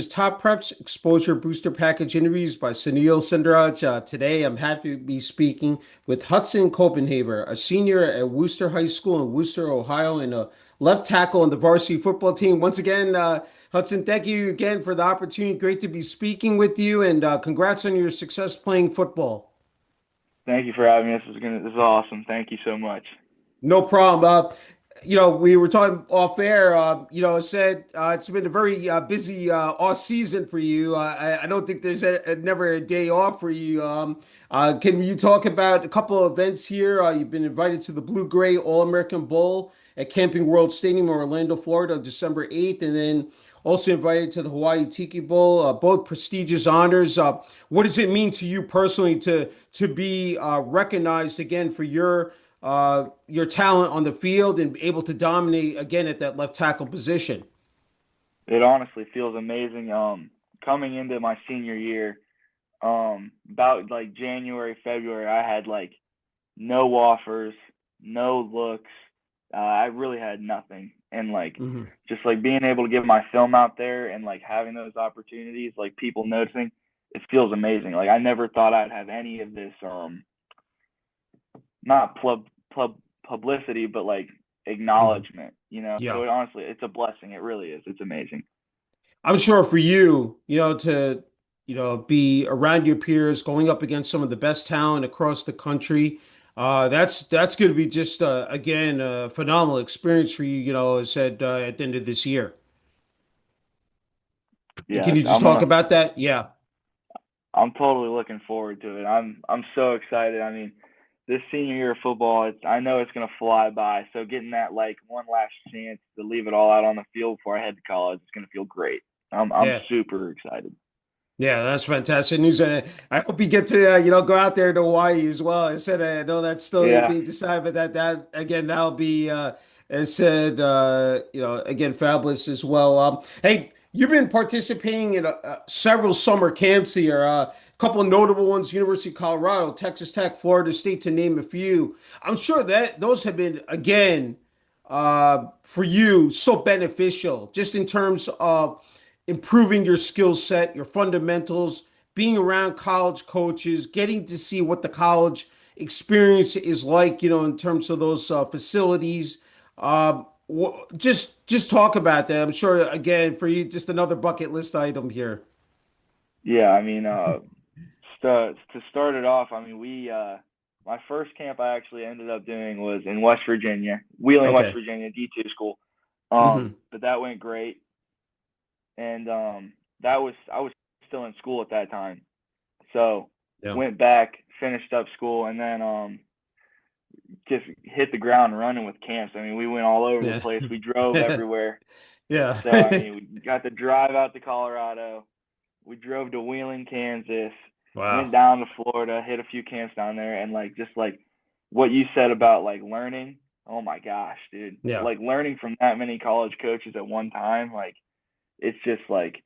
Top Preps Exposure Booster Package interviews by Sunil Sunder. Today, I'm happy to be speaking with Hutson Copenhaver, a senior at Worcester High School in Worcester, Ohio, and a left tackle on the varsity football team. Once again, Hudson, thank you again for the opportunity. Great to be speaking with you, and congrats on your success playing football. Thank you for having me. This is awesome. Thank you so much. No problem. We were talking off air. I said it's been a very busy off season for you. I don't think there's never a day off for you. Can you talk about a couple of events here? You've been invited to the Blue Gray All-American Bowl at Camping World Stadium in Orlando, Florida, on December 8th, and then also invited to the Hawaii Tiki Bowl, both prestigious honors. What does it mean to you personally to be recognized again for your talent on the field and able to dominate again at that left tackle position? It honestly feels amazing. Coming into my senior year, about like January, February, I had like no offers, no looks. I really had nothing. And like Hmm. just like being able to get my film out there and like having those opportunities, like people noticing, it feels amazing. Like I never thought I'd have any of this not pub publicity, but like Hmm. acknowledgement, Yeah. So honestly, it's a blessing. It really is. It's amazing. I'm sure for you, to be around your peers, going up against some of the best talent across the country, that's going to be just again a phenomenal experience for you. As said at the end of this year. Can Yes, you just talk about that? Yeah. I'm totally looking forward to it. I'm so excited. I mean, this senior year of football, I know it's gonna fly by. So getting that like one last chance to leave it all out on the field before I head to college, it's gonna feel great. I'm Yeah. super excited. Yeah, that's fantastic news. And I hope you get to go out there to Hawaii as well. I said I know that's still Yeah, being decided, but that again that'll be as said again fabulous as well. Hey, you've been participating in several summer camps here. A couple of notable ones: University of Colorado, Texas Tech, Florida State, to name a few. I'm sure that those have been again for you so beneficial, just in terms of improving your skill set, your fundamentals, being around college coaches, getting to see what the college experience is like, in terms of those facilities. Just talk about that. I'm sure again for you, just another bucket list item here. yeah. I mean, to start it off, I mean, my first camp I actually ended up doing was in West Virginia, Wheeling, West Okay. Virginia, D2 school. Hmm. But that went great, and that was I was still in school at that time. So Yeah. went back, finished up school, and then just hit the ground running with camps. I mean, we went all over the Yeah. place. We drove everywhere. Yeah. So I mean, we got to drive out to Colorado. We drove to Wheeling, Kansas. Went Wow. down to Florida, hit a few camps down there, and like just like what you said about like learning. Oh my gosh, dude! Yeah. Like learning from that many college coaches at one time, like it's just like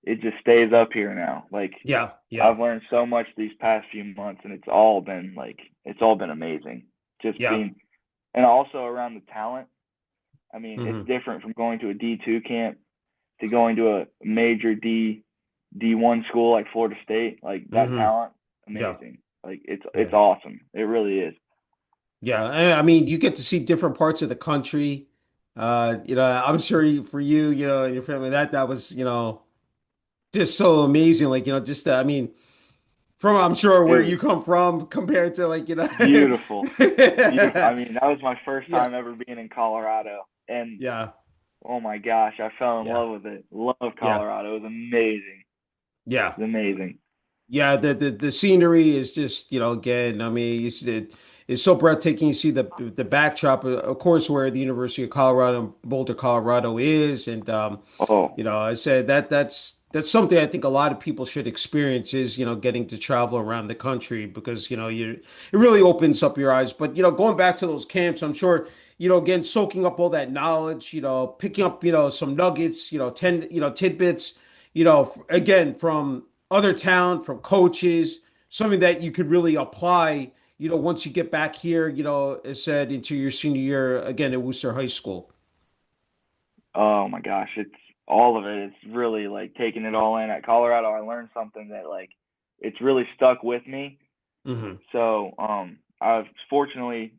it just stays up here now. Like Yeah. Yeah. I've learned so much these past few months, and it's all been amazing. Just Yeah. being and also around the talent. I mean, it's Hmm. different from going to a D2 camp to going to a major D1 school like Florida State. Like that Hmm. talent, Yeah. amazing. Like it's Yeah. awesome. It really is. Yeah, I mean, you get to see different parts of the country. I'm sure for you, and your family, that was, just so amazing. Like, just I mean, from I'm sure It where was you come from compared to like, beautiful, beautiful. I mean, that was my first yeah, time ever being in Colorado, and yeah, oh my gosh, I fell in yeah, love with it. Love yeah, Colorado. It was amazing. yeah. It was amazing. Yeah, the scenery is just, again, I mean, it's so breathtaking. You see the backdrop, of course, where the University of Colorado, Boulder, Colorado is, and Oh, I said that's something I think a lot of people should experience is, getting to travel around the country because, it really opens up your eyes. But, going back to those camps, I'm sure, again, soaking up all that knowledge, picking up, some nuggets, tidbits, again, from other talent, from coaches, something that you could really apply, once you get back here, as said, into your senior year again at Worcester High School. oh my gosh, it's all of it. It's really like taking it all in. At Colorado, I learned something that like it's really stuck with me. Hmm. So I was fortunate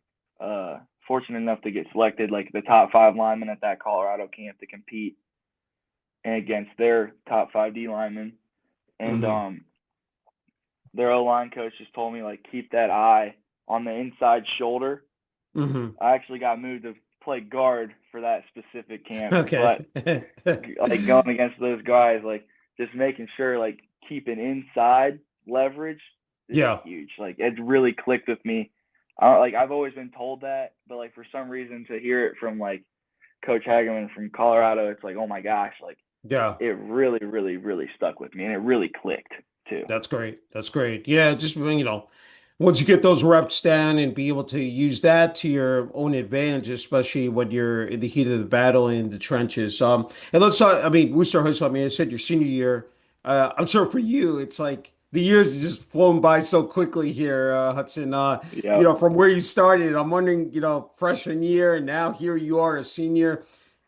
enough to get selected like the top five linemen at that Colorado camp to compete and against their top five D linemen. And Hmm. their O line coach just told me like keep that eye on the inside shoulder. Hmm. I actually got moved to play guard for that specific camp, but Okay. like going against those guys, like just making sure like keeping inside leverage is Yeah. huge. Like it really clicked with me. Like I've always been told that, but like for some reason to hear it from like Coach Hageman from Colorado, it's like oh my gosh, like Yeah. it really, really, really stuck with me, and it really clicked too. That's great. That's great. Yeah, just once you get those reps down and be able to use that to your own advantage, especially when you're in the heat of the battle in the trenches. And let's talk. I mean, Worcester High School. I mean, I said your senior year. I'm sure for you, it's like the years have just flown by so quickly here, Hudson. Yep. From where you started, I'm wondering, freshman year, and now here you are, a senior.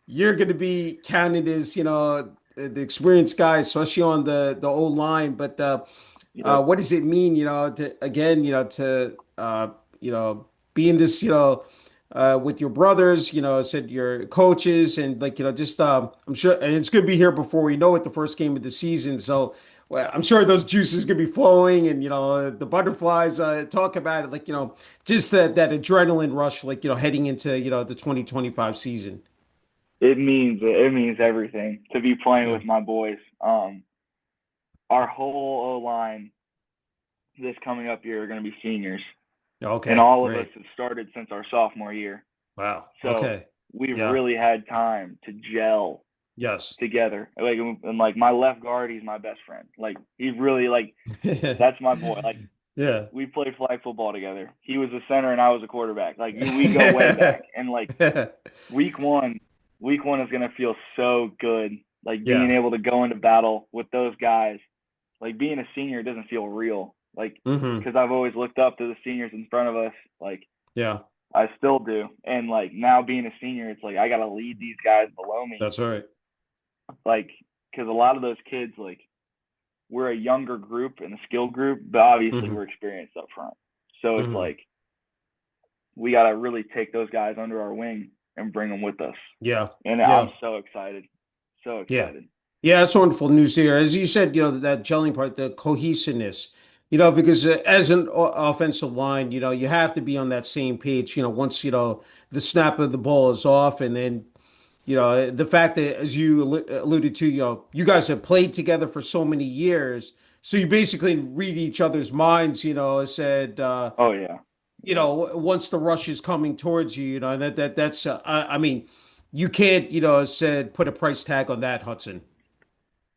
You're going to be counted as, the experienced guy, especially on the old line. But Yep. what does it mean, to again, be in this, with your brothers, said your coaches and like, just I'm sure, and it's good to be here before we know it, the first game of the season. So well, I'm sure those juices gonna be flowing, and the butterflies talk about it, like just that adrenaline rush, like heading into the 2025 season. It means everything to be playing Yeah. with my boys. Our whole O line this coming up year are going to be seniors, and Okay. all of us Great. have started since our sophomore year. Wow. So Okay. we've Yeah. really had time to gel Yes. together. Like and like my left guard, he's my best friend. Like he's really like that's my boy. Like Yeah. we played flag football together. He was a center and I was a quarterback. Like we go way back. And like week one, week one is gonna feel so good. Like being Yeah. able to go into battle with those guys. Like being a senior doesn't feel real. Like Hmm. because I've always looked up to the seniors in front of us. Like Yeah. I still do. And like now being a senior, it's like I gotta lead these guys below me. That's right. Like because a lot of those kids like we're a younger group and a skill group, but obviously Hmm. we're experienced up front. So it's Hmm. like we got to really take those guys under our wing and bring them with us. Yeah. And I'm Yeah. so excited. So Yeah. excited. Yeah. That's wonderful news here. As you said, that gelling part, the cohesiveness, because as an offensive line, you have to be on that same page, once, the snap of the ball is off. And then, the fact that, as you alluded to, you guys have played together for so many years. So you basically read each other's minds, said, Oh, yeah. Yeah. once the rush is coming towards you, that's I mean, you can't, said put a price tag on that, Hudson.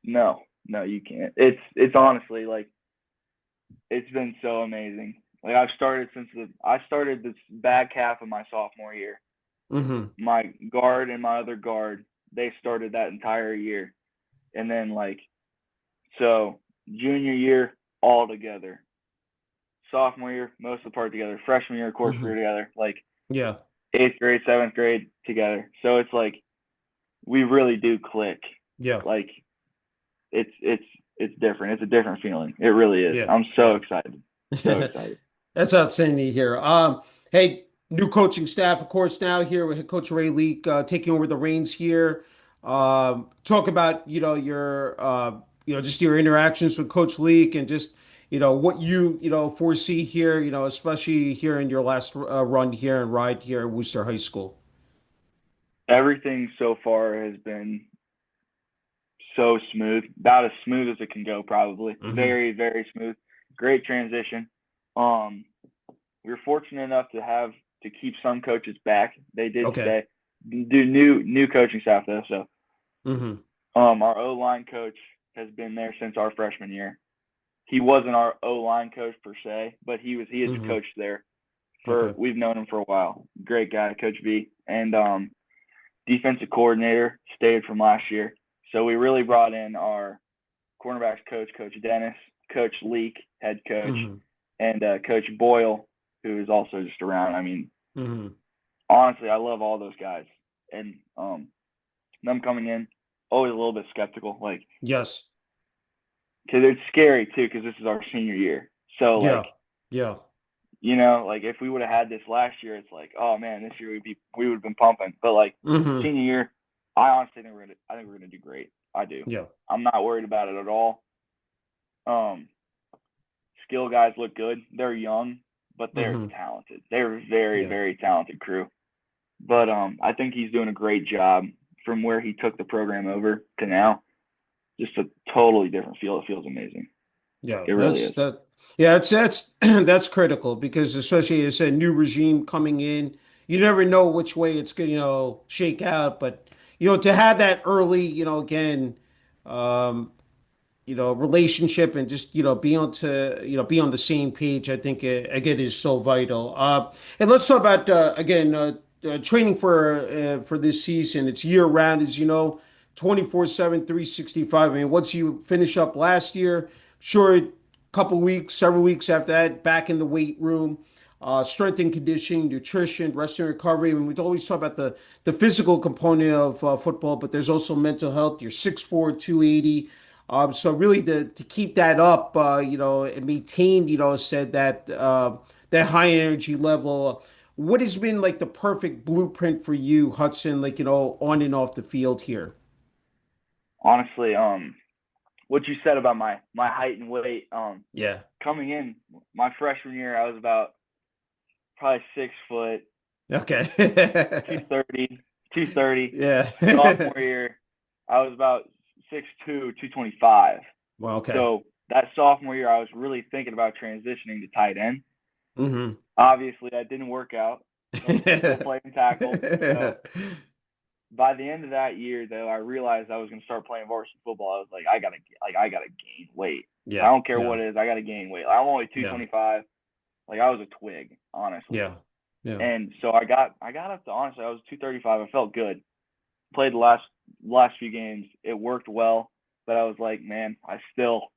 No, no, you can't. It's honestly like it's been so amazing. Like I started this back half of my sophomore year. Hmm. My guard and my other guard, they started that entire year. And then like so junior year all together. Sophomore year, most of the part together. Freshman year, of course, we Hmm. were together. Like Yeah. eighth grade, seventh grade together. So it's like we really do click. Yeah. Like it's it's different. It's a different feeling. It really is. Yeah. I'm so Yeah. excited. So excited. That's outstanding here. Hey, new coaching staff, of course, now here with head coach Ray Leak taking over the reins here. Talk about your just your interactions with Coach Leak, and just what you foresee here, especially here in your last run here and ride here at Worcester High School. Everything so far has been so smooth, about as smooth as it can go, probably. Hmm. Very, very smooth. Great transition. Um, we were fortunate enough to keep some coaches back. They did Okay. stay. Do new coaching staff though. So Hmm. our O line coach has been there since our freshman year. He wasn't our O line coach per se, but he is Hmm. coached there for Okay. we've known him for a while. Great guy, Coach V. And defensive coordinator stayed from last year. So we really brought in our cornerbacks coach, Coach Dennis, Coach Leak, head coach, Hmm. and Coach Boyle, who is also just around. I mean, Hmm. honestly, I love all those guys, and them coming in. always a little bit skeptical, like Yes. because it's scary too, because this is our senior year. So like, Yeah. Yeah. like if we would have had this last year, it's like, oh man, this year we would have been pumping. But like Hmm. senior year, I honestly think we're gonna do great. I do. Yeah. I'm not worried about it at all. Um, skill guys look good. They're young, but they're Hmm. talented. They're very, Yeah. very talented crew. But I think he's doing a great job from where he took the program over to now. Just a totally different feel. It feels amazing. Yeah, It really that's is. that. Yeah, that's that's critical because especially as a new regime coming in, you never know which way it's going to, shake out. But to have that early, again, um, relationship and just be on the same page. I think again is so vital. And let's talk about again training for this season. It's year round, as you know, 24/7, 365. I mean, once you finish up last year, sure, a couple weeks, several weeks after that, back in the weight room. Strength and conditioning, nutrition, rest and recovery. I mean, we always talk about the physical component of football, but there's also mental health. You're 6'4", 280. So really to keep that up, and maintain, said that high energy level. What has been like the perfect blueprint for you, Hudson, like, on and off the field here? Honestly, what you said about my height and weight, Yeah. coming in my freshman year, I was about probably 6 foot, Okay. 230, 230. Yeah. Sophomore year, I was about 6'2", 225. Well, okay. So that sophomore year, I was really thinking about transitioning to tight end. Hmm. Obviously, that didn't work out. Still playing tackle. So by the end of that year, though, I realized I was going to start playing varsity football. I was like, I gotta gain weight. I Yeah. don't care Yeah. what it is. I gotta gain weight. I'm only Yeah. 225. Like I was a twig, honestly. Yeah. Yeah. And so I got up to, honestly, I was 235. I felt good. Played the last few games. It worked well, but I was like, man, I still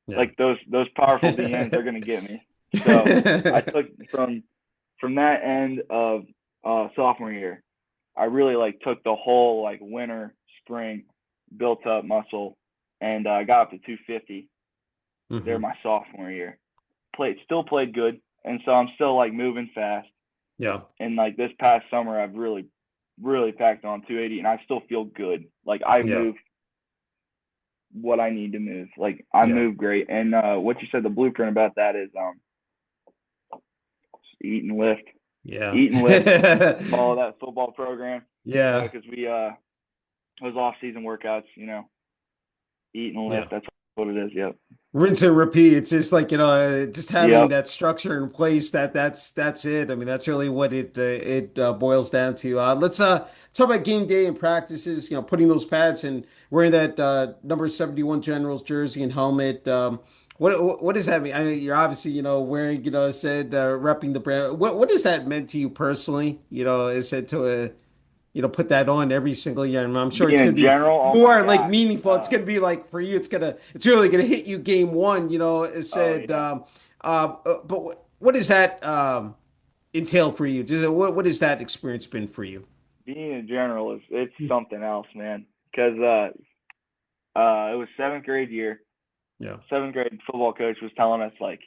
Yeah. like those powerful DNs. They're gonna get me. So I took from that end of sophomore year. I really like took the whole like winter, spring, built up muscle, and I got up to 250 there Hmm. my sophomore year. Still played good, and so I'm still like moving fast. Yeah. And like this past summer, I've really packed on 280, and I still feel good. Like I Yeah. move what I need to move. Like I Yeah. move great. And what you said, the blueprint about that is eat and lift, Yeah. eat and lift. Follow that football program, Yeah. because we those off season workouts, eat and Yeah. lift. That's what it is. Yep. Rinse and repeat. It's just like, just having Yep. that structure in place. That's it. I mean, that's really what it boils down to. Let's talk about game day and practices. Putting those pads and wearing that number 71 Generals jersey and helmet. What does that mean? I mean, you're obviously, wearing, said repping the brand. What does that mean to you personally? Is it to put that on every single year. And I'm sure Being it's a going to be general, oh my more like gosh. meaningful. It's going to be like for you, it's really going to hit you game one, it Oh said, yeah. but what does that entail for you? What has that experience been for you? Being a general is it's something else, man. Because it was seventh grade year. Yeah. Seventh grade football coach was telling us like,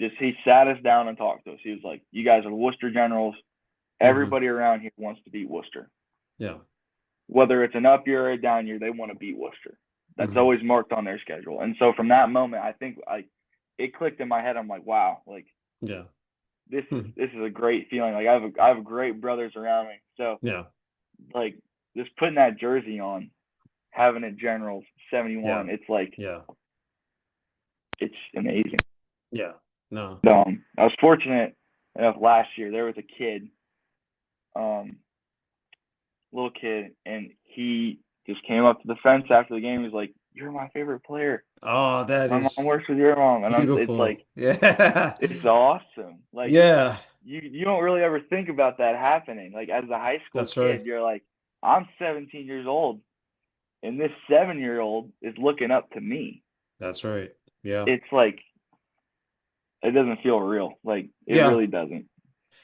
just he sat us down and talked to us. He was like, "You guys are Worcester Generals. Hmm. Everybody around here wants to beat Worcester. Yeah. Whether it's an up year or a down year, they want to beat Worcester. That's Hmm. always marked on their schedule." And so from that moment, I think it clicked in my head. I'm like, wow, like Yeah. this is Hmm. this is a great feeling. Like I have great brothers around me. So Yeah. like just putting that jersey on, having it Generals Yeah. 71, it's like Yeah. it's amazing. Yeah. No. I was fortunate enough last year. There was a kid, um, little kid, and he just came up to the fence after the game. He was like, "You're my favorite player. Oh, that My mom is works with your mom," and it's beautiful. like Yeah. it's awesome. Like Yeah. you don't really ever think about that happening. Like as a high school That's right. kid, you're like, I'm 17 years old, and this 7-year old is looking up to me. That's right. Yeah. It's like it doesn't feel real. Like it Yeah. really doesn't.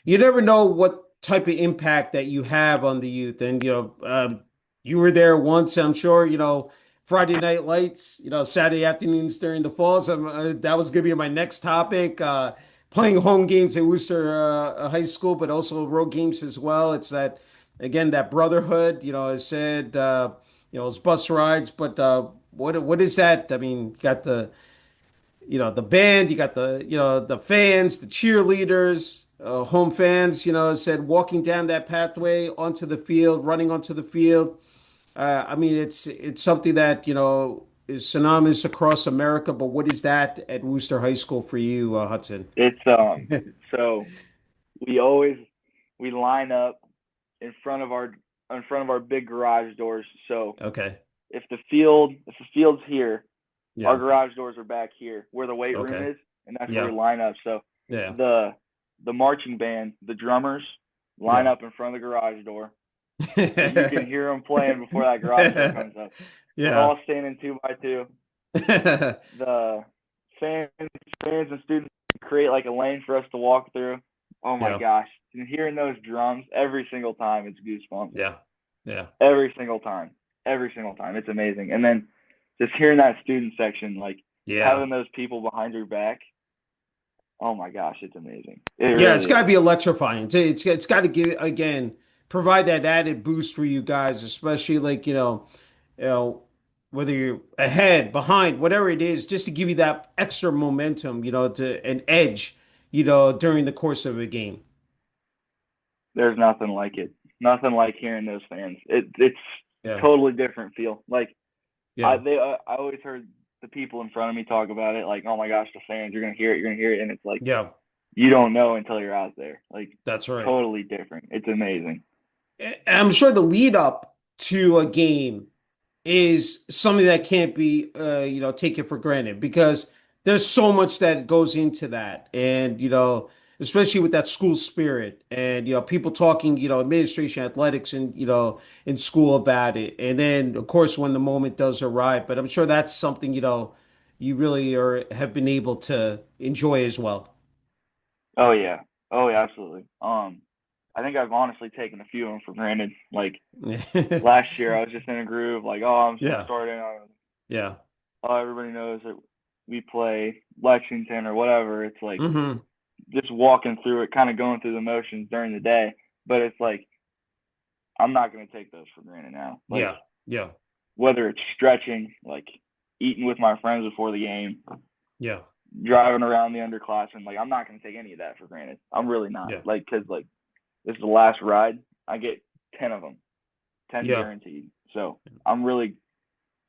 You never know what type of impact that you have on the youth. And, you were there once, I'm sure, Friday night lights, Saturday afternoons during the falls. That was going to be my next topic. Playing home games at Worcester High School, but also road games as well. It's that, again, that brotherhood, I said, it's bus rides, but what is that? I mean, you got the band, you got the fans, the cheerleaders, home fans, said walking down that pathway onto the field, running onto the field. I mean, it's something that, is synonymous across America, but what is that at Worcester High School for you, Hudson? It's so we always we line up in front of our big garage doors. So Okay. if the field's here, our Yeah. garage doors are back here where the weight room Okay. is, and that's where we Yeah. line up. So Yeah. the the marching band, the drummers, line Yeah. up in front of the garage door, so you can hear them playing before that garage door comes up. We're Yeah. all standing two by two. The fans, fans and students create like a lane for us to walk through. Oh my Yeah. gosh! And hearing those drums every single time, it's goosebumps. Yeah. Yeah. Every single time, every single time, it's amazing. And then just hearing that student section, like Yeah. having those people behind your back. Oh my gosh, it's amazing. It Yeah, it's really got to is. be electrifying. It's got to give again provide that added boost for you guys, especially like you know whether you're ahead, behind, whatever it is, just to give you that extra momentum, to an edge, during the course of a game. There's nothing like it. Nothing like hearing those fans. It's Yeah, totally different feel. Like yeah, I always heard the people in front of me talk about it. Like, oh my gosh, the fans, you're gonna hear it, you're gonna hear it, and it's like yeah. you don't know until you're out there. Like That's right. totally different. It's amazing. I'm sure the lead up to a game is something that can't be taken for granted because there's so much that goes into that, and especially with that school spirit and people talking, administration, athletics, and in school about it, and then of course when the moment does arrive. But I'm sure that's something you really are have been able to enjoy as well. Oh yeah. Oh yeah, absolutely. I think I've honestly taken a few of them for granted. Like last year, I was just in a groove. Like, oh, I'm Yeah, starting. yeah. Oh, everybody knows that we play Lexington or whatever. It's like Hmm. just walking through it, kind of going through the motions during the day. But it's like I'm not gonna take those for granted now. Like Yeah, yeah, whether it's stretching, like eating with my friends before the game, yeah, driving around the underclassmen, like I'm not gonna take any of that for granted. I'm really not. yeah, Like, cause like this is the last ride. I get 10 of them, 10 yeah, guaranteed. So I'm really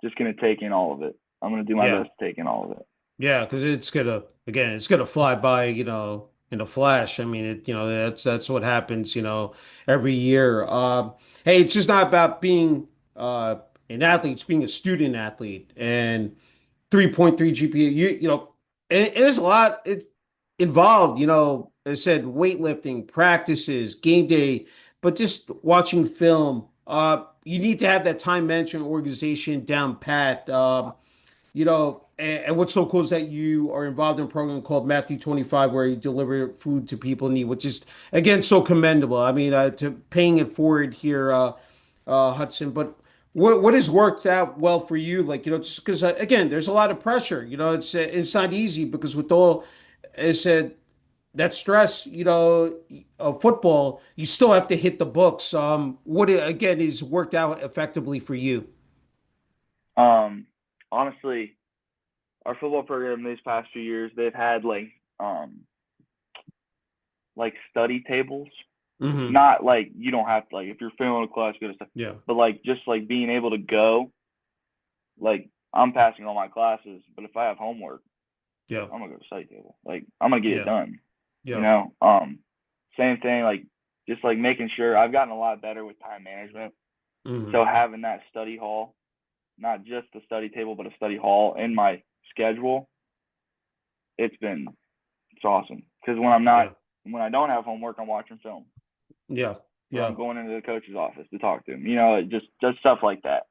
just gonna take in all of it. I'm gonna do my yeah. best to take in all of it. Yeah, because it's gonna fly by, in a flash. I mean, that's what happens, every year. Hey, it's just not about being an athlete; it's being a student athlete. And 3.3 GPA, there's a lot involved. I said weightlifting, practices, game day, but just watching film. You need to have that time management organization down pat. And what's so cool is that you are involved in a program called Matthew 25, where you deliver food to people in need, which is again so commendable. I mean, to paying it forward here, Hudson. But what has worked out well for you? Like, just because again, there's a lot of pressure. It's not easy because with all, I said that stress, of football, you still have to hit the books. Again is worked out effectively for you? Um, honestly, our football program these past few years, they've had um like study tables. Hmm. Not like you don't have to like if you're failing a class, go to stuff, Yeah. but like just like being able to go. Like I'm passing all my classes, but if I have homework, Yeah. I'm gonna go to study table. Like I'm gonna get it Yeah. done. You Yeah. know. Same thing. Like just like making sure I've gotten a lot better with time management. Hmm. So having that study hall, not just the study table, but a study hall in my schedule, it's been it's awesome. Because Yeah. when I don't have homework, I'm watching film Yeah. or Yeah. I'm going into the coach's office to talk to him. You know, just stuff like that.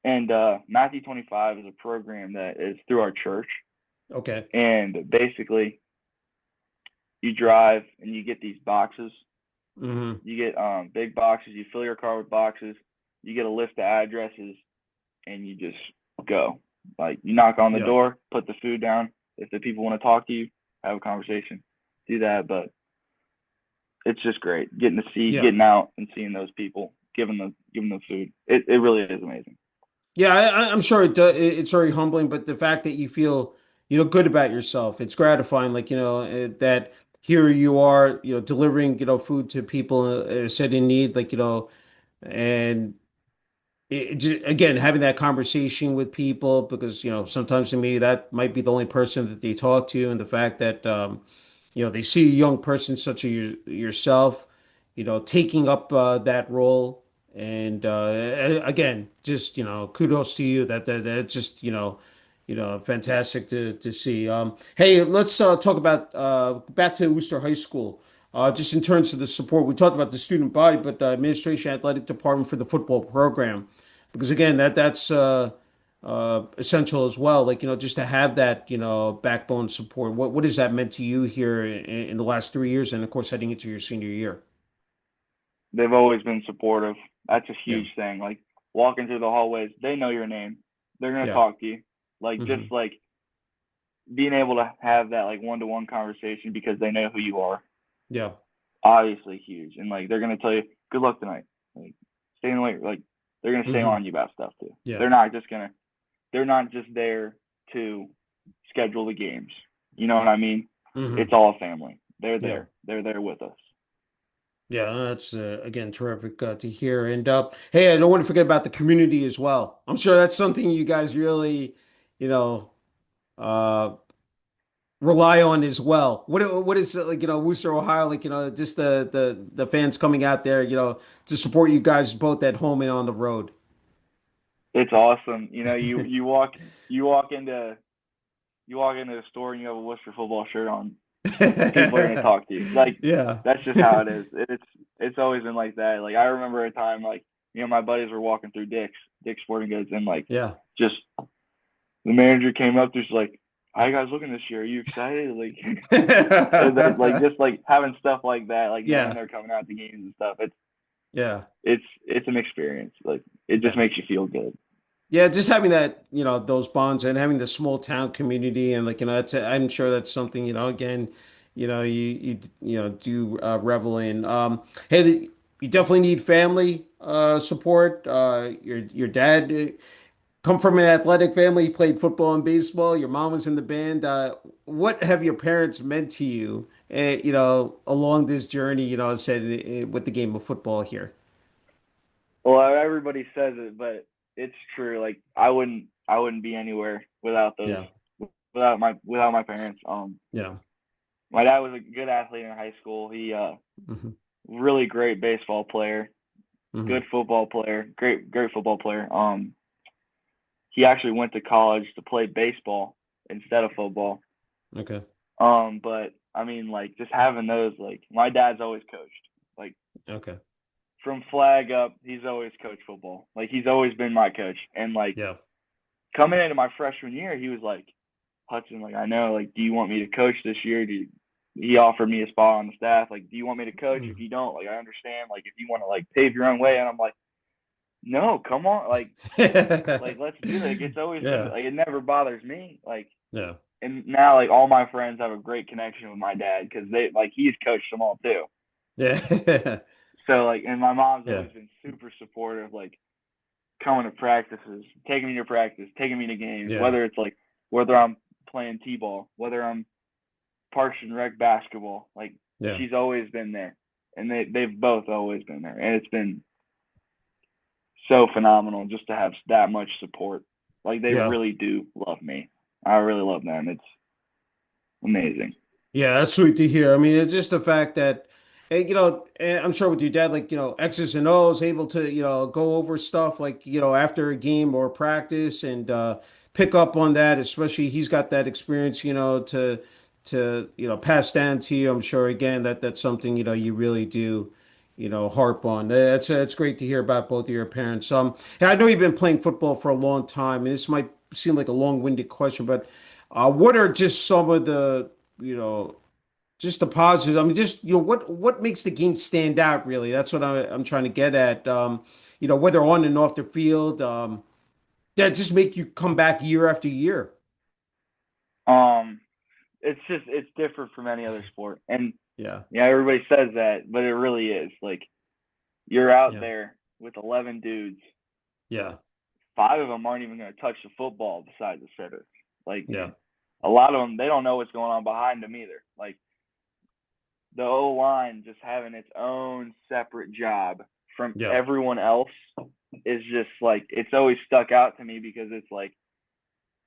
And Matthew 25 is a program that is through our church, Okay. and basically you drive and you get these boxes. Hmm. You get big boxes. You fill your car with boxes. you get a list of addresses, and you just go. Like you knock on the Yeah. door, put the food down. If the people want to talk to you, have a conversation, do that. But it's just great getting to see, Yeah. getting out and seeing those people, giving them food. It really is amazing. Yeah, I'm sure it's very humbling, but the fact that you feel, good about yourself, it's gratifying. Like, that here you are, delivering, food to people said in need, like, and again, having that conversation with people because, sometimes to me that might be the only person that they talk to, and the fact that, they see a young person such as yourself, taking up that role. And again, just kudos to you. That just fantastic to see. Hey, let's talk about back to Worcester High School. Just in terms of the support, we talked about the student body, but administration, athletic department for the football program, because again, that's essential as well. Like, just to have that, backbone support. What has that meant to you here in the last 3 years, and of course heading into your senior year? They've always been supportive. That's a Yeah, huge thing. Like walking through the hallways, they know your name. They're gonna yeah, talk to you. Like just hmm like being able to have that like one to one conversation because they know who you are. yeah, Obviously huge. And like they're gonna tell you, good luck tonight. Like staying away like they're gonna stay hmm on you about stuff too. yeah, They're not just there to schedule the games. You know what I mean? It's hmm all a family. They're yeah. there. They're there with us. Yeah, that's again terrific to hear. And hey, I don't want to forget about the community as well. I'm sure that's something you guys really, you know, uh, rely on as well. What is like Worcester, Ohio, like just the fans coming out there, to support you guys both at home and on the road. It's awesome. You walk into the store and you have a Worcester football shirt on, people are gonna talk to you. Like Yeah. that's just how it is. It's always been like that. Like I remember a time like my buddies were walking through Dick's Sporting Goods, and like Yeah. just the manager came up to us like, "How you guys looking this year? Are you excited?" Like like just like having stuff like that, like knowing Yeah. they're coming out to games and stuff. Yeah. It's an experience. Like it just Yeah. makes you feel good. Yeah, just having that, those bonds and having the small town community and like, I'm sure that's something, again, do revel in. Hey, you definitely need family support. Your dad come from an athletic family, he played football and baseball. Your mom was in the band. What have your parents meant to you, along this journey, said with the game of football here? Well, everybody says it, but it's true. Like I wouldn't be anywhere without those, Yeah. without my parents. Yeah. My dad was a good athlete in high school. He hmm really great baseball player, hmm good football player, great football player. He actually went to college to play baseball instead of football. Okay. But I mean, like just having those, like my dad's always coached. Like Okay. from flag up, he's always coached football. Like he's always been my coach. And like Yeah. coming into my freshman year, he was like, Hutson, like I know, like, do you want me to coach this year? He offered me a spot on the staff. Like, do you want me to coach? If Mhm. you don't, like, I understand. Like, if you want to like pave your own way, and I'm like, no, come on, like let's do it. Like, it's always been Yeah. like it never bothers me. Like, Yeah. and now like all my friends have a great connection with my dad because they like he's coached them all too. Yeah. So like, and my mom's Yeah. always been super supportive. Like coming to practices, taking me to practice, taking me to games, Yeah. whether I'm playing t-ball, whether I'm Parks and Rec basketball. Like Yeah. she's always been there, and they've both always been there, and it's been so phenomenal just to have that much support. Like they Yeah. really do love me. I really love them. It's amazing. Yeah, that's sweet to hear. I mean, it's just the fact that, I'm sure with your dad, like, X's and O's, able to, go over stuff like, after a game or practice and pick up on that, especially he's got that experience, to, pass down to you. I'm sure again that that's something, you really do, harp on. It's great to hear about both of your parents. And I know you've been playing football for a long time, and this might seem like a long-winded question, but what are just some of the you know, just the positives. I mean, just what makes the game stand out, really? That's what I'm trying to get at. whether on and off the field, that just make you come back year after year. Um, it's different from any other sport, and Yeah, yeah, everybody says that, but it really is. Like you're out yeah, there with 11 dudes, yeah, 5 of them aren't even going to touch the football besides the sitter. Like yeah, a lot of them, they don't know what's going on behind them either. Like the O line just having its own separate job from yeah. everyone else is just like it's always stuck out to me because it's like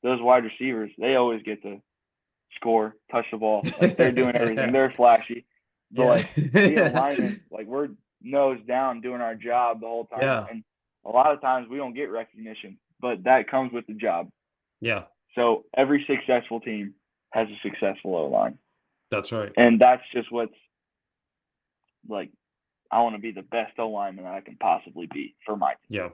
those wide receivers, they always get to score, touch the ball. Like they're doing everything. They're flashy. But Yeah. like being a lineman, like we're nose down doing our job the whole time. Yeah. And a lot of times we don't get recognition, but that comes with the job. Yeah. So every successful team has a successful O line. That's right. And that's just what's like I want to be the best O lineman that I can possibly be for my team. Yeah.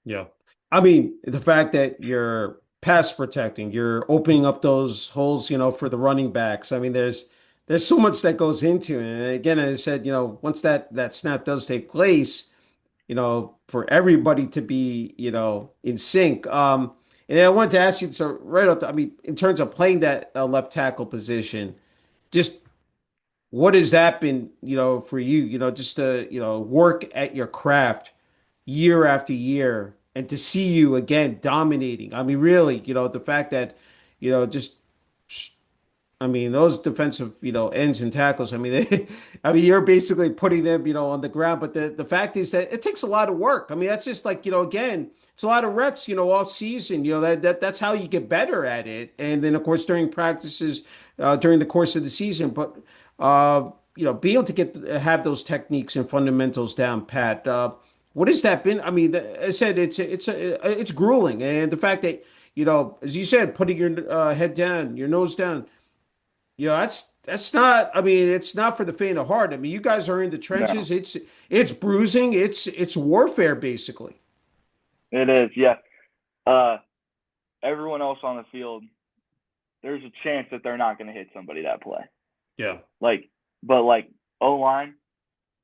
Yeah. I mean, the fact that you're pass protecting, you're opening up those holes, for the running backs. I mean, there's so much that goes into it. And again, as I said, once that snap does take place, for everybody to be, in sync. And I wanted to ask you, so right off I mean, in terms of playing that left tackle position, just what has that been, for you, just to, work at your craft year after year and to see you again dominating. I mean, really, the fact that, just I mean, those defensive, ends and tackles. I mean, I mean, you're basically putting them, on the ground. But the fact is that it takes a lot of work. I mean, that's just like, again, it's a lot of reps, all season. That's how you get better at it. And then, of course, during practices, during the course of the season. But be able to have those techniques and fundamentals down pat. What has that been? I mean, I said it's grueling, and the fact that as you said, putting your head down, your nose down. That's not. I mean, it's not for the faint of heart. I mean, you guys are in the No, trenches. It's bruising. It's warfare, basically. it is. Yeah. Uh, everyone else on the field, there's a chance that they're not going to hit somebody that play. Yeah. Like, but like O line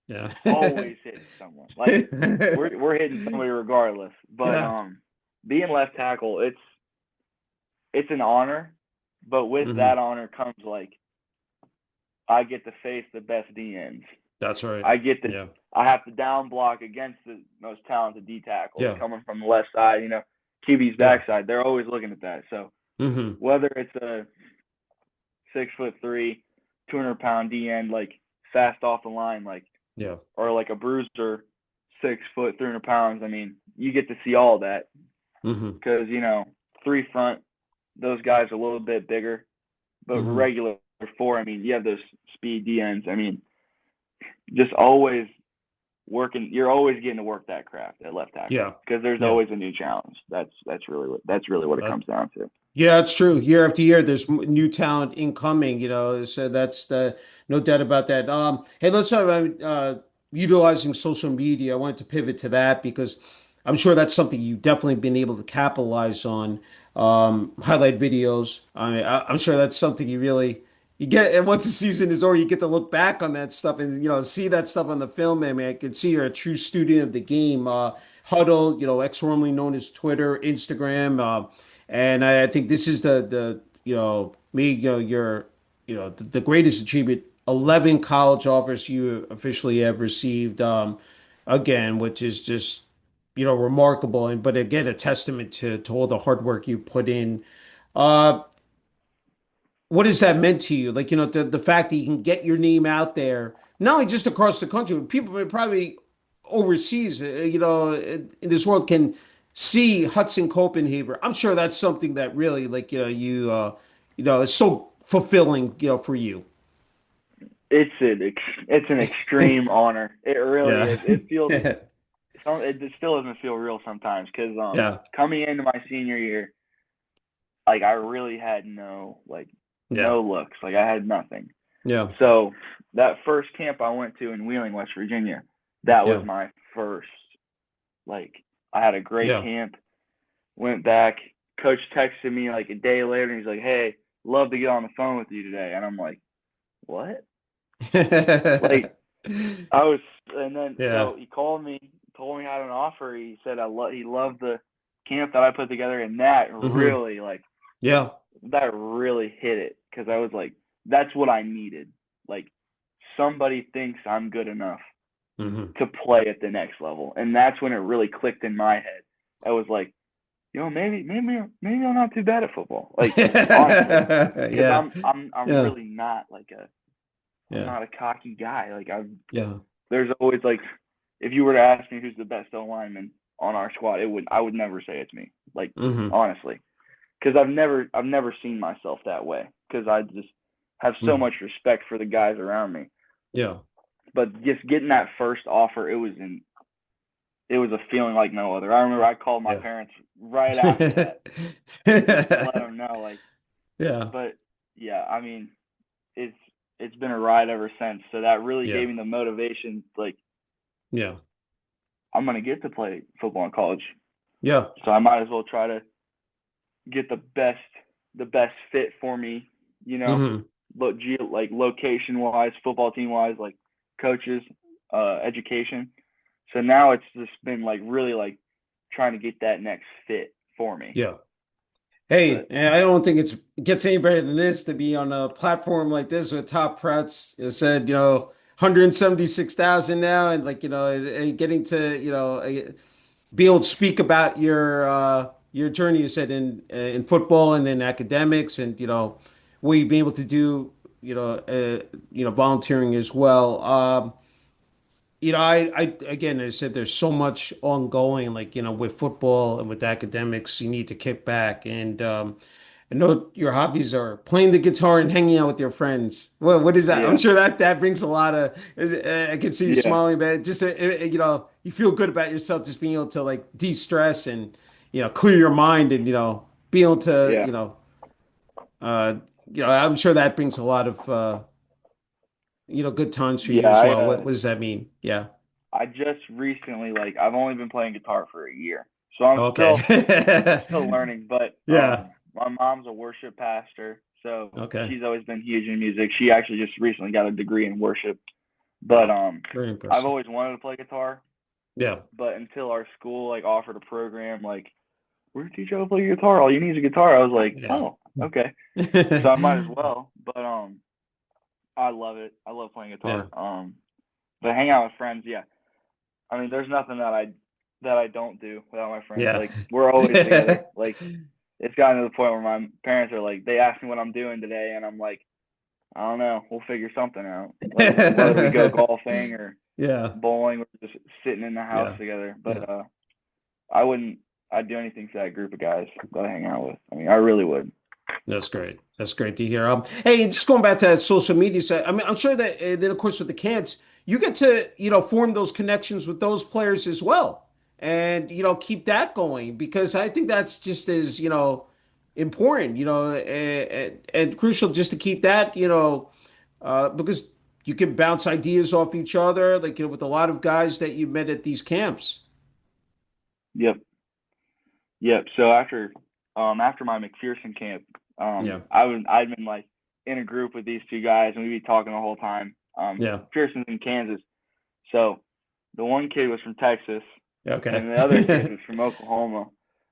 Yeah. always hitting someone. Like we're hitting somebody regardless. But Yeah. being left tackle, it's an honor, but with Hmm. that honor comes like I get to face the best DNs. That's right. I get to Yeah. I have to down block against the most talented D tackles Yeah. coming from the left side. QB's Yeah. backside. They're always looking at that. So Hmm. whether it's a 6'3", 200-pound DN like fast off the line, like Yeah. or like a bruiser, 6 foot, 300 pounds. I mean, you get to see all that Hmm. because three front, those guys are a little bit bigger, but Hmm. regular four. I mean, you have those speed DNs. I mean, just always working. You're always getting to work that craft at left tackle Yeah. because there's Yeah. always a new challenge. That's really what it Uh, comes down to. Yeah, it's true. Year after year, there's new talent incoming, so that's no doubt about that. Hey, let's talk about utilizing social media. I wanted to pivot to that because I'm sure that's something you've definitely been able to capitalize on. Highlight videos. I'm sure that's something you get. And once the season is over, you get to look back on that stuff and see that stuff on the film. I mean, I can see you're a true student of the game. Huddle, ex formerly known as Twitter, Instagram. And I think this is the me your the greatest achievement. 11 college offers you officially have received. Again, which is just remarkable, and but again a testament to all the hard work you put in. Uh, what has that meant to you? Like, the fact that you can get your name out there, not only just across the country, but people probably overseas, in this world can see Hutson Copenhaver. I'm sure that's something that really, like, is so fulfilling, for you. It's an extreme honor. It really Yeah. is. It feels it still doesn't feel real sometimes because Yeah. coming into my senior year, like I really had Yeah. no looks. Like I had nothing. Yeah. So that first camp I went to in Wheeling, West Virginia, that was Yeah. my first. Like I had a great Yeah. camp. Went back. Coach texted me like a day later, and he's like, "Hey, love to get on the phone with you today." And I'm like, "What?" Like I was, and then Yeah. so he called me, told me I had an offer. He said he loved the camp that I put together, and that Hmm. really Yeah. that really hit it because I was like, that's what I needed. Like somebody thinks I'm good enough Hmm. to play at the next level, and that's when it really clicked in my head. I was like, maybe I'm not too bad at football. Like honestly, because Yeah. I'm Yeah. really not I'm Yeah. not a cocky guy. Like Yeah. there's always like if you were to ask me who's the best O lineman on our squad, I would never say it's me. Like Hmm. honestly, because I've never seen myself that way. Because I just have so Hmm. much respect for the guys around me. Yeah. But just getting that first offer, it was a feeling like no other. I remember I called my Yeah. parents right after that just to let them know like. Yeah. But yeah, I mean it's it's been a ride ever since. So that really Yeah. gave me the motivation. Like Yeah. I'm gonna get to play football in college, Yeah. so I might as well try to get the best fit for me. You know, Hmm. like location wise, football team wise, like coaches, education. So now it's just been like really like trying to get that next fit for me. Yeah. Hey, But and I don't think it gets any better than this to be on a platform like this with top prets. It said, 176,000 now, and like, getting to, be able to speak about your journey. You said in football and then academics, and what you've been able to do, volunteering as well. I again, I said there's so much ongoing, like, with football and with academics, you need to kick back. And I know your hobbies are playing the guitar and hanging out with your friends. Well, what is that? I'm yeah, sure that brings a lot of, I can see you yeah, smiling, but just, you feel good about yourself just being able to like de-stress and, clear your mind and, be able to, yeah, uh, I'm sure that brings a lot of, good times for you yeah. as well. What does that mean? Yeah. I just recently like I've only been playing guitar for a year, so I'm Okay. still learning. But Yeah. my mom's a worship pastor, so Okay. she's always been huge in music. She actually just recently got a degree in worship. But Wow. Very I've impressive. always wanted to play guitar, Yeah. but until our school like offered a program like we're gonna teach you how to play guitar. All you need is a guitar. I was like, Yeah. oh, okay. So I might as well. But I love it. I love playing Yeah. guitar. But hang out with friends, yeah. I mean, there's nothing that I don't do without my friends. Yeah. Like we're always together. Like it's gotten to the point where my parents are like, they ask me what I'm doing today, and I'm like, I don't know. We'll figure something out. Like whether we go golfing or Yeah. bowling, we're just sitting in the house Yeah. together. Yeah. But I wouldn't. I'd do anything for that group of guys that I hang out with. I mean, I really would. That's great. That's great to hear. Hey, just going back to that social media side, I mean, I'm sure that then, of course, with the camps, you get to, form those connections with those players as well, and keep that going because I think that's just as important, and crucial just to keep that, because you can bounce ideas off each other, like with a lot of guys that you met at these camps. Yep. Yep. So after my McPherson camp, Yeah. I'd been like in a group with these two guys and we'd be talking the whole time. Yeah. McPherson's in Kansas. So the one kid was from Texas and the other kid Okay. was from Oklahoma.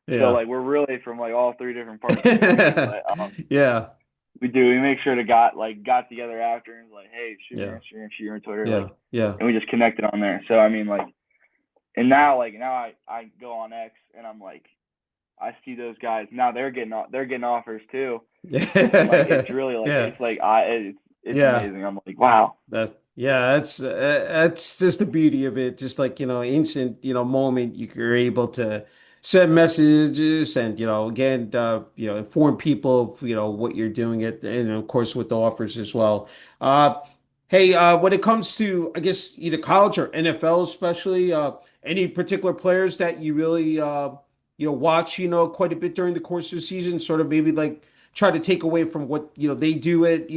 So Yeah. like we're really from like all three different parts of the country. But Yeah. we make sure to got together after and was like, hey, Yeah. shoot your Twitter, like Yeah. Yeah. and we just connected on there. So I mean like and now I go on X and I'm like I see those guys now they're getting offers too, and like it's really like Yeah. it's Yeah. amazing. I'm like wow, That's just the beauty of it. Just like, instant, moment you're able to send messages and, again, inform people of, what you're doing it and of course with the offers as well. Uh, hey, when it comes to, I guess, either college or NFL, especially, any particular players that you really, watch, quite a bit during the course of the season, sort of maybe like try to take away from what, they do at,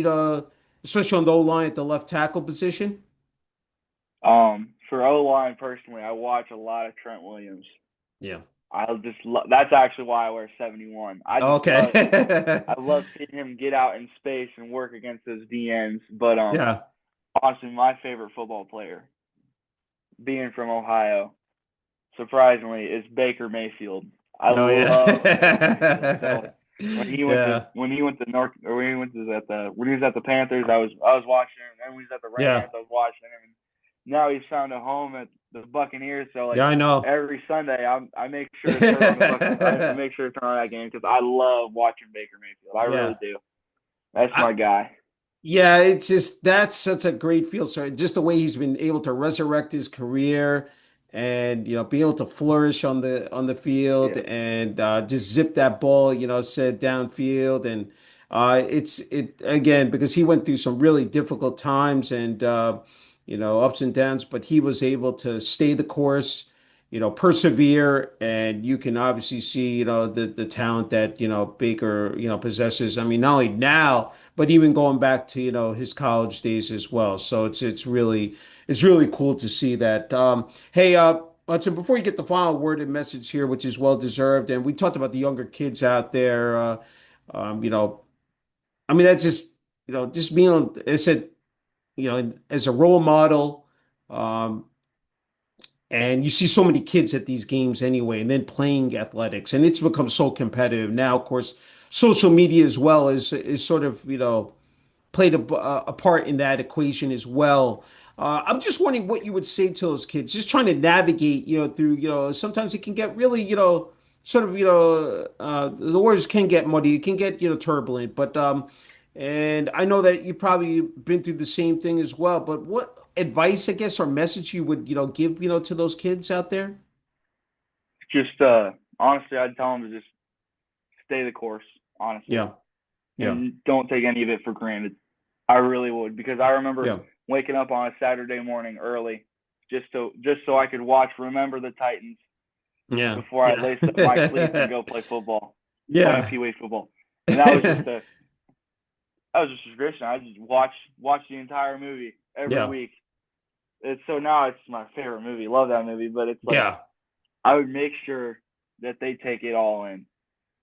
especially on the O line at the left tackle position. for O line personally, I watch a lot of Trent Williams. Yeah. That's actually why I wear 71. Okay. I love seeing him get out in space and work against those DNs. But Yeah. honestly, my favorite football player, being from Ohio, surprisingly, is Baker Mayfield. I Oh love Baker Mayfield. So yeah. Yeah. when he went to North or when he went to when he was at the Panthers, I was watching him. And when he was at the Yeah. Rams, I was watching him. And now he's found a home at the Buccaneers. So like Yeah, I know. every Sunday, I make sure to turn on the I make sure to turn on that game because I love watching Baker Mayfield. I really Yeah. do. That's I, my guy. Yeah, it's just that's such a great feel. So just the way he's been able to resurrect his career and be able to flourish on the field Yeah. and just zip that ball, said downfield and it's it again because he went through some really difficult times and ups and downs, but he was able to stay the course, persevere, and you can obviously see, the talent that, Baker, possesses. I mean, not only now but even going back to his college days as well. So it's really cool to see that. Hey, Hudson, before you get the final word and message here, which is well deserved, and we talked about the younger kids out there. Um, you know, I mean that's just being on. I said as a role model. Um, and you see so many kids at these games anyway, and then playing athletics, and it's become so competitive now. Of course, social media as well is sort of played a part in that equation as well. I'm just wondering what you would say to those kids, just trying to navigate, through, sometimes it can get really, sort of, the waters can get muddy, it can get, turbulent, but, and I know that you've probably been through the same thing as well, but what advice, I guess, or message you would, give, to those kids out there? Just honestly, I'd tell him to just stay the course. Honestly, Yeah, yeah, and don't take any of it for granted. I really would because I remember yeah, waking up on a Saturday morning early just so I could watch Remember the Titans yeah, before I laced up my cleats and yeah, go play football, playing yeah. Pee Wee football. And that was just a tradition. I just watch the entire movie every Yeah, week. It's so now it's my favorite movie. Love that movie, but it's like yeah. I would make sure that they take it all in.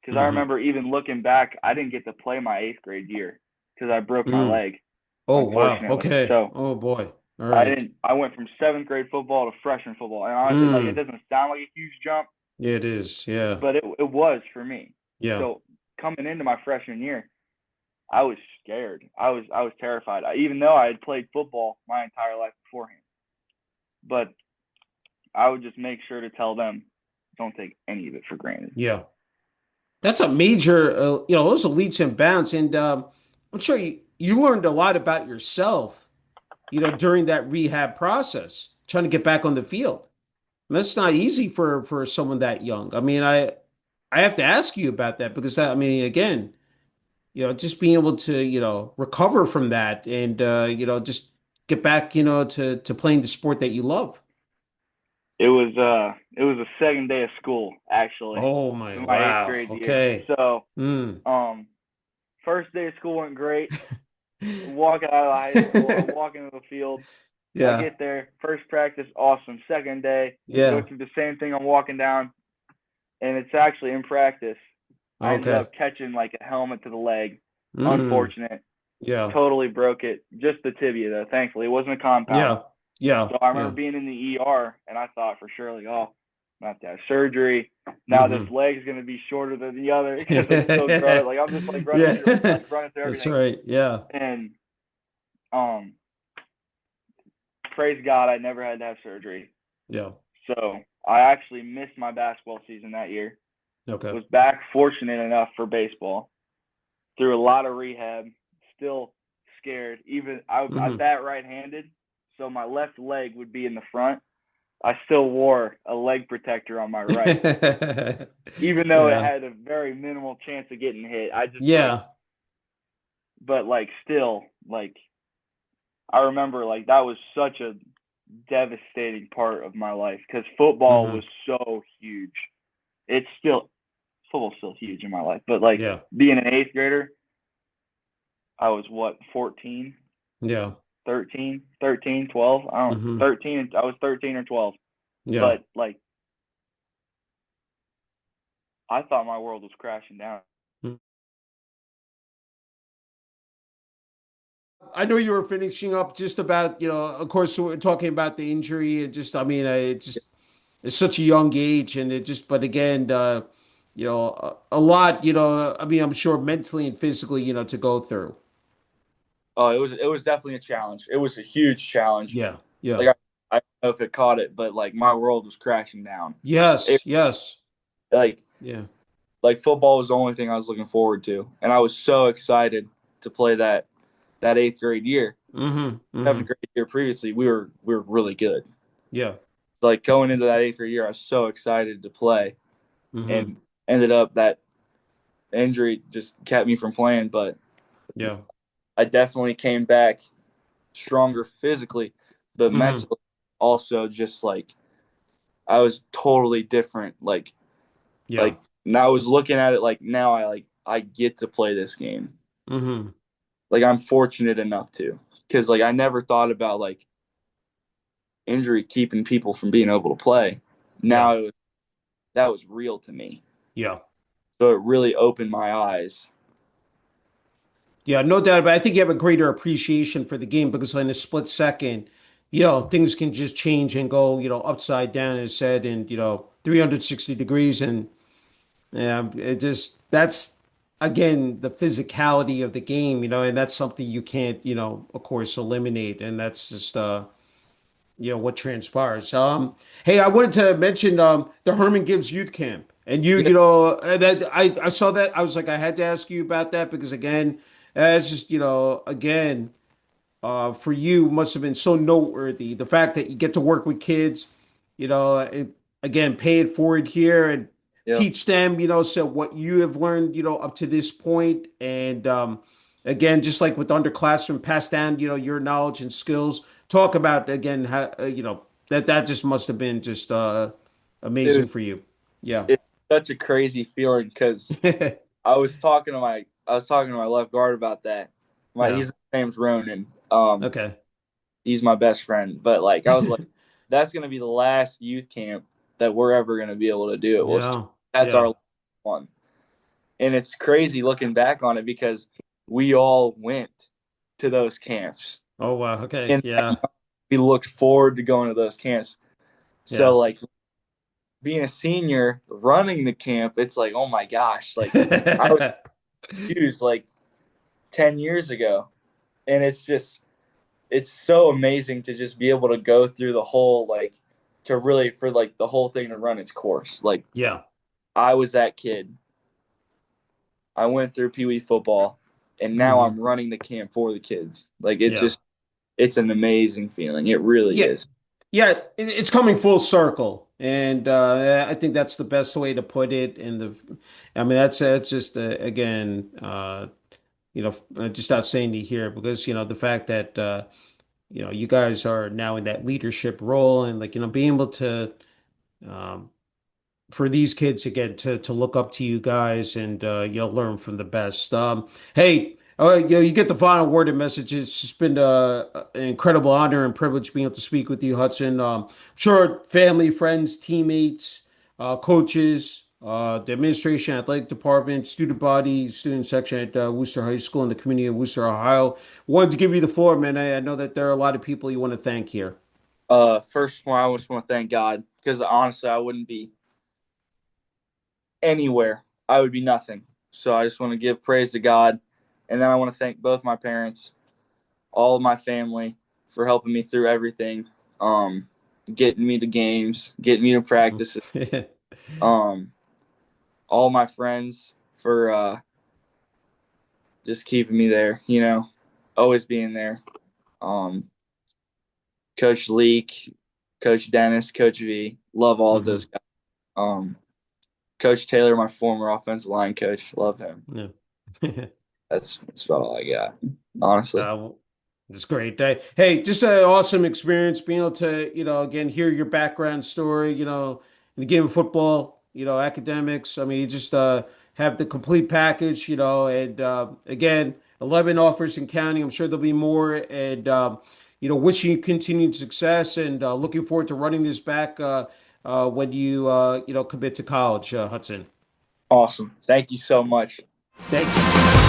Because I Hmm. remember even looking back, I didn't get to play my eighth grade year because I broke my Mm. leg, Oh, wow. unfortunately. Okay. So Oh boy. All I right. didn't. I went from seventh grade football to freshman football, and honestly, like it Mm. doesn't sound like a huge jump, Yeah, it is. Yeah. but it was for me. Yeah. So coming into my freshman year, I was scared. I was terrified. Even though I had played football my entire life beforehand, but I would just make sure to tell them, don't take any of it for granted. Yeah. That's a major, those are leaps and bounds. And I'm sure you learned a lot about yourself, during that rehab process, trying to get back on the field. And that's not easy for someone that young. I mean, I have to ask you about that because I mean, again, just being able to, recover from that and just get back, to playing the sport that you love. It was the second day of school actually, Oh my, in my eighth wow. grade year. Okay. So Mm. um, first day of school went great. Walking out of high school, I walk into the field. I Yeah. get there, first practice, awesome. Second day, go Yeah. through the same thing. I'm walking down, and it's actually in practice. I ended Okay. up catching like a helmet to the leg. Mm. Unfortunate. Yeah. Totally broke it. Just the tibia though. Thankfully, it wasn't a compound. Yeah. Yeah. So I remember Yeah. being in the ER, and I thought for sure like, oh, I'm gonna have to have surgery. Now this Hmm. leg's gonna be shorter than the other because it's so gross. Like I'm just like running through, Yeah. like running through That's everything. right. Yeah. And um, praise God, I never had to have surgery. Yeah. So I actually missed my basketball season that year. Okay. Was back fortunate enough for baseball. Through a lot of rehab, still scared. Even I Hmm. bat right-handed, so my left leg would be in the front. I still wore a leg protector on my right, even though it Yeah. had a very minimal chance of getting hit. I just like, Yeah. but like still, like I remember like that was such a devastating part of my life because football Hmm. was so huge. It's still football's still huge in my life, but like Yeah. being an eighth grader, I was what 14, Yeah. 13, 13, 12. I don't Hmm. 13. I was 13 or 12, Yeah. but like I thought my world was crashing down. I know you were finishing up just about, of course, we're talking about the injury and just, I mean, I just at such a young age, and it just, but again, a lot, I mean, I'm sure mentally and physically, to go through. Oh, it was definitely a challenge. It was a huge challenge. Yeah, yeah, Like I don't know if it caught it, but like my world was crashing down. It yes, yes, like yeah, like football was the only thing I was looking forward to, and I was so excited to play that eighth grade year. mm-hmm, mm-hmm, Seventh grade year previously, we were really good. yeah, Like going into that eighth grade year, I was so excited to play, mm-hmm, and ended up that injury just kept me from playing. But yeah, I definitely came back stronger physically, but mm-hmm, mentally also just like I was totally different. yeah, Like now I was looking at it like now I get to play this game. mm-hmm, Like I'm fortunate enough to because like I never thought about like injury keeping people from being able to play. yeah, Now that was real to me. yeah. So it really opened my eyes. Yeah, no doubt about it. I think you have a greater appreciation for the game because in a split second, things can just change and go, upside down, as said, and 360 degrees. And yeah, it just that's again the physicality of the game, and that's something you can't, of course, eliminate. And that's just what transpires. Hey, I wanted to mention the Herman Gibbs Youth Camp, and Yeah, that I saw that. I was like, I had to ask you about that because again, it's just again for you must have been so noteworthy. The fact that you get to work with kids, it, again, pay it forward here and yeah. teach them, so what you have learned, up to this point, and again, just like with underclassmen, pass down, your knowledge and skills. Talk about again how that just must have been just amazing Dude, for you. Yeah. it's such a crazy feeling because I was talking to my left guard about that. My Yeah. his name's Ronan. Okay. He's my best friend. But like I was like, that's gonna be the last youth camp that we're ever gonna be able to do at Worcester. Yeah. That's our Yeah. last one. And it's crazy looking back on it because we all went to those camps. Oh wow. Okay. And Yeah. we looked forward to going to those camps. Yeah. So like being a senior running the camp, it's like, oh my gosh, like I was confused like 10 years ago. And it's so amazing to just be able to go through the whole like to really for like the whole thing to run its course. Like Yeah. I was that kid. I went through Pee Wee football, and now Hmm. I'm running the camp for the kids. Like Yeah. it's an amazing feeling. It really Yeah. is. Yeah. It's coming full circle. And I think that's the best way to put it. I mean, that's just, again, just outstanding to hear because, the fact that, you guys are now in that leadership role and like, being able to, um, for these kids again to look up to you guys and learn from the best. Hey, you get the final word and message. It's just been an incredible honor and privilege being able to speak with you, Hutson. Sure, family, friends, teammates, coaches, the administration, athletic department, student body, student section at Worcester High School in the community of Worcester, Ohio. Wanted to give you the floor, man. I know that there are a lot of people you want to thank here. First of all, I just want to thank God because honestly, I wouldn't be anywhere. I would be nothing. So I just want to give praise to God, and then I want to thank both my parents, all of my family for helping me through everything. Getting me to games, getting me to practice. Um, all my friends for just keeping me there. Always being there. Um, Coach Leak, Coach Dennis, Coach V, love all of those Hmm. guys. Um, Coach Taylor, my former offensive line coach, love him. Yeah. That's about all I got, honestly. Well, it's great. Hey, just an awesome experience being able to, again, hear your background story, in the game of football, academics. I mean, you just have the complete package, and again, 11 offers and counting. I'm sure there'll be more. And, wishing you continued success and looking forward to running this back when you, commit to college, Hudson. Awesome. Thank you so much. Thank you.